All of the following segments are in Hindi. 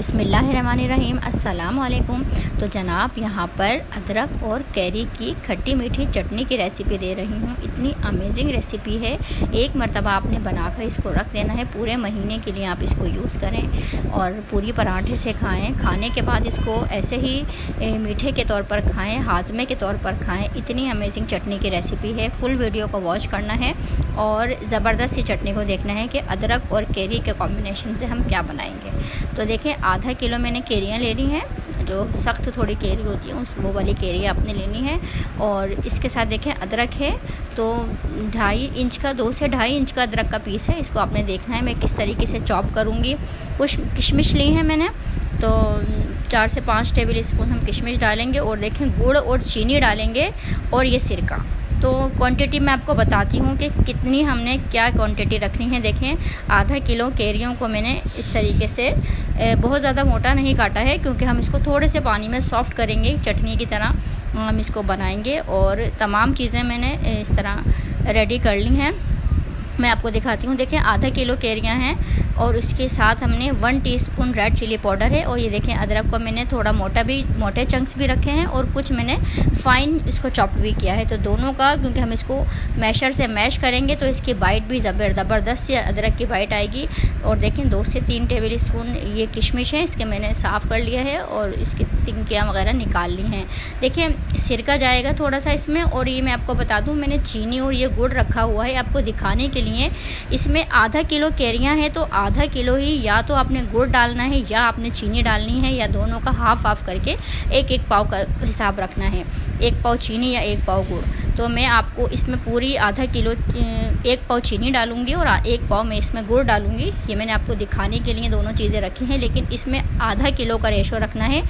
बिस्मिल्लाहिर्रहमानिर्रहीम अस्सलाम वालेकुम। तो जनाब यहाँ पर अदरक और कैरी की खट्टी मीठी चटनी की रेसिपी दे रही हूँ। इतनी अमेजिंग रेसिपी है, एक मरतबा आपने बनाकर इसको रख देना है, पूरे महीने के लिए आप इसको यूज़ करें और पूरी पराठे से खाएं। खाने के बाद इसको ऐसे ही मीठे के तौर पर खाएं, हाजमे के तौर पर खाएं। इतनी अमेजिंग चटनी की रेसिपी है। फुल वीडियो को वॉच करना है और ज़बरदस्त सी चटनी को देखना है कि अदरक और कैरी के कॉम्बिनेशन से हम क्या बनाएंगे। तो देखें, आधा किलो मैंने कैरियाँ लेनी हैं, जो सख्त थोड़ी कैरी होती है वो वाली कैरी आपने लेनी है। और इसके साथ देखें अदरक है, तो 2.5 इंच का 2 से 2.5 इंच का अदरक का पीस है। इसको आपने देखना है मैं किस तरीके से चॉप करूँगी। कुछ किशमिश ली है मैंने, तो 4 से 5 टेबल स्पून हम किशमिश डालेंगे। और देखें गुड़ और चीनी डालेंगे और ये सिरका। तो क्वांटिटी मैं आपको बताती हूँ कि कितनी हमने क्या क्वांटिटी रखनी है। देखें, आधा किलो कैरियों को मैंने इस तरीके से बहुत ज़्यादा मोटा नहीं काटा है, क्योंकि हम इसको थोड़े से पानी में सॉफ़्ट करेंगे, चटनी की तरह हम इसको बनाएंगे। और तमाम चीज़ें मैंने इस तरह रेडी कर ली हैं, मैं आपको दिखाती हूँ। देखें, आधा किलो कैरियाँ हैं और उसके साथ हमने 1 टीस्पून रेड चिली पाउडर है। और ये देखें, अदरक को मैंने थोड़ा मोटे चंक्स भी रखे हैं और कुछ मैंने फ़ाइन इसको चॉप भी किया है। तो दोनों का, क्योंकि हम इसको मैशर से मैश करेंगे तो इसकी बाइट भी ज़बरदस्त सी अदरक की बाइट आएगी। और देखें, 2 से 3 टेबल स्पून ये किशमिश है, इसके मैंने साफ़ कर लिया है और इसकी तिनकियाँ वगैरह निकाल ली हैं। देखें, सिरका जाएगा थोड़ा सा इसमें। और ये मैं आपको बता दूँ, मैंने चीनी और ये गुड़ रखा हुआ है आपको दिखाने के लिए। इसमें आधा किलो कैरियाँ हैं, तो आधा किलो ही या तो आपने गुड़ डालना है या आपने चीनी डालनी है, या दोनों का हाफ करके 1-1 पाव का हिसाब रखना है। 1 पाव चीनी या 1 पाव गुड़। तो मैं आपको इसमें पूरी आधा किलो 1 पाव चीनी डालूंगी और 1 पाव मैं इसमें गुड़ डालूंगी। ये मैंने आपको दिखाने के लिए दोनों चीज़ें रखी हैं, लेकिन इसमें आधा किलो का रेशो रखना है।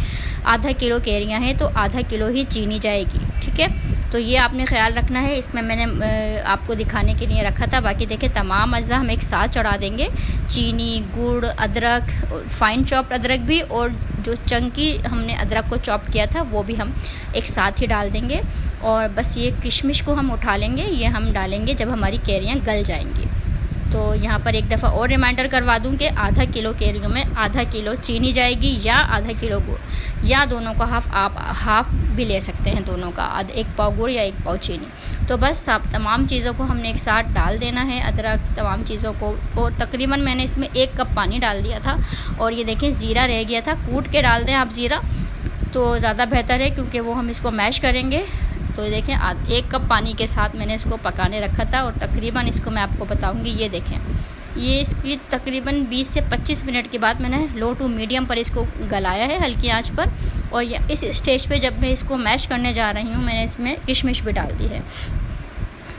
आधा किलो कैरियाँ हैं तो आधा किलो ही चीनी जाएगी, ठीक है। तो ये आपने ख्याल रखना है। इसमें मैंने आपको दिखाने के लिए रखा था। बाकी देखें, तमाम अज़्ज़ा हम एक साथ चढ़ा देंगे, चीनी, गुड़, अदरक, फ़ाइन चॉप्ड अदरक भी, और जो चंकी हमने अदरक को चॉप किया था वो भी हम एक साथ ही डाल देंगे। और बस ये किशमिश को हम उठा लेंगे, ये हम डालेंगे जब हमारी कैरियाँ गल जाएंगी। तो यहाँ पर एक दफ़ा और रिमाइंडर करवा दूँ कि आधा किलो कैरियों में आधा किलो चीनी जाएगी या आधा किलो गुड़, या दोनों का आप हाफ भी ले सकते हैं, दोनों का 1 पाव गुड़ या 1 पाव चीनी। तो बस आप तमाम चीज़ों को हमने एक साथ डाल देना है, अदरक तमाम चीज़ों को। और तकरीबन मैंने इसमें 1 कप पानी डाल दिया था। और ये देखें, ज़ीरा रह गया था, कूट के डाल दें आप ज़ीरा, तो ज़्यादा बेहतर है, क्योंकि वो हम इसको मैश करेंगे। तो देखें, 1 कप पानी के साथ मैंने इसको पकाने रखा था और तकरीबन इसको मैं आपको बताऊंगी। ये देखें, ये इसकी तकरीबन 20 से 25 मिनट के बाद मैंने लो टू मीडियम पर इसको गलाया है, हल्की आंच पर। और इस स्टेज पे जब मैं इसको मैश करने जा रही हूँ, मैंने इसमें किशमिश भी डाल दी है।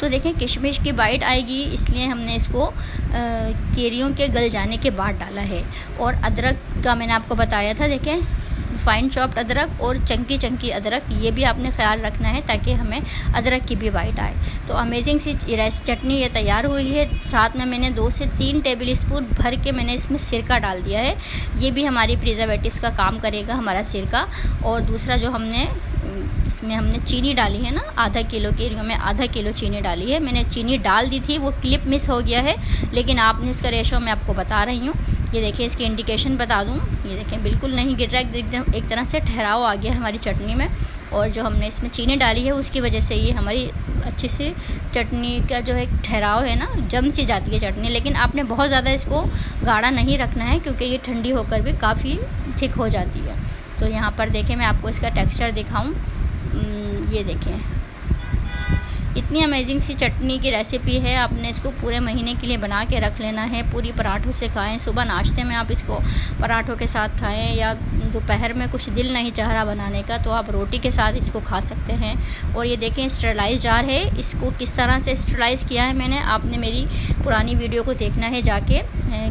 तो देखें, किशमिश की बाइट आएगी, इसलिए हमने इसको कैरियों के गल जाने के बाद डाला है। और अदरक का मैंने आपको बताया था, देखें फ़ाइन चॉप्ड अदरक और चंकी अदरक, ये भी आपने ख्याल रखना है ताकि हमें अदरक की भी बाइट आए। तो अमेजिंग सी चटनी ये तैयार हुई है। साथ में मैंने 2 से 3 टेबल स्पून भर के मैंने इसमें सिरका डाल दिया है। ये भी हमारी प्रिजर्वेटिव्स का काम करेगा, हमारा सिरका। और दूसरा जो इसमें हमने चीनी डाली है ना, आधा किलो कैरियों में आधा किलो चीनी डाली है। मैंने चीनी डाल दी थी, वो क्लिप मिस हो गया है, लेकिन आपने इसका रेशो मैं आपको बता रही हूँ। ये देखिए, इसकी इंडिकेशन बता दूँ, ये देखें बिल्कुल नहीं गिर रहा है, एकदम एक तरह से ठहराव आ गया हमारी चटनी में। और जो हमने इसमें चीनी डाली है उसकी वजह से ये हमारी अच्छी सी चटनी का जो है ठहराव है ना, जम सी जाती है चटनी। लेकिन आपने बहुत ज़्यादा इसको गाढ़ा नहीं रखना है, क्योंकि ये ठंडी होकर भी काफ़ी थिक हो जाती है। तो यहाँ पर देखें, मैं आपको इसका टेक्सचर दिखाऊँ, ये देखें, इतनी अमेजिंग सी चटनी की रेसिपी है। आपने इसको पूरे महीने के लिए बना के रख लेना है, पूरी पराठों से खाएं। सुबह नाश्ते में आप इसको पराठों के साथ खाएं, या दोपहर में कुछ दिल नहीं चाह रहा बनाने का तो आप रोटी के साथ इसको खा सकते हैं। और ये देखें, स्टरलाइज जार है, इसको किस तरह से स्टरलाइज किया है मैंने, आपने मेरी पुरानी वीडियो को देखना है जाके।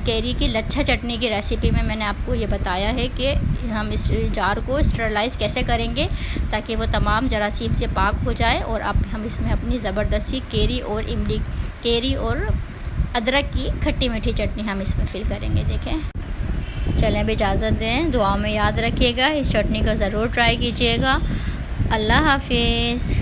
कैरी की लच्छा चटनी की रेसिपी में मैंने आपको ये बताया है कि हम इस जार को स्टरलाइज कैसे करेंगे ताकि वो तमाम जरासीम से पाक हो जाए। और हम इसमें अपनी ज़बरदस्ती कैरी और अदरक की खट्टी मीठी चटनी हम इसमें फिल करेंगे। देखें, चलें अब इजाज़त दें, दुआ में याद रखिएगा, इस चटनी को ज़रूर ट्राई कीजिएगा। अल्लाह हाफिज़।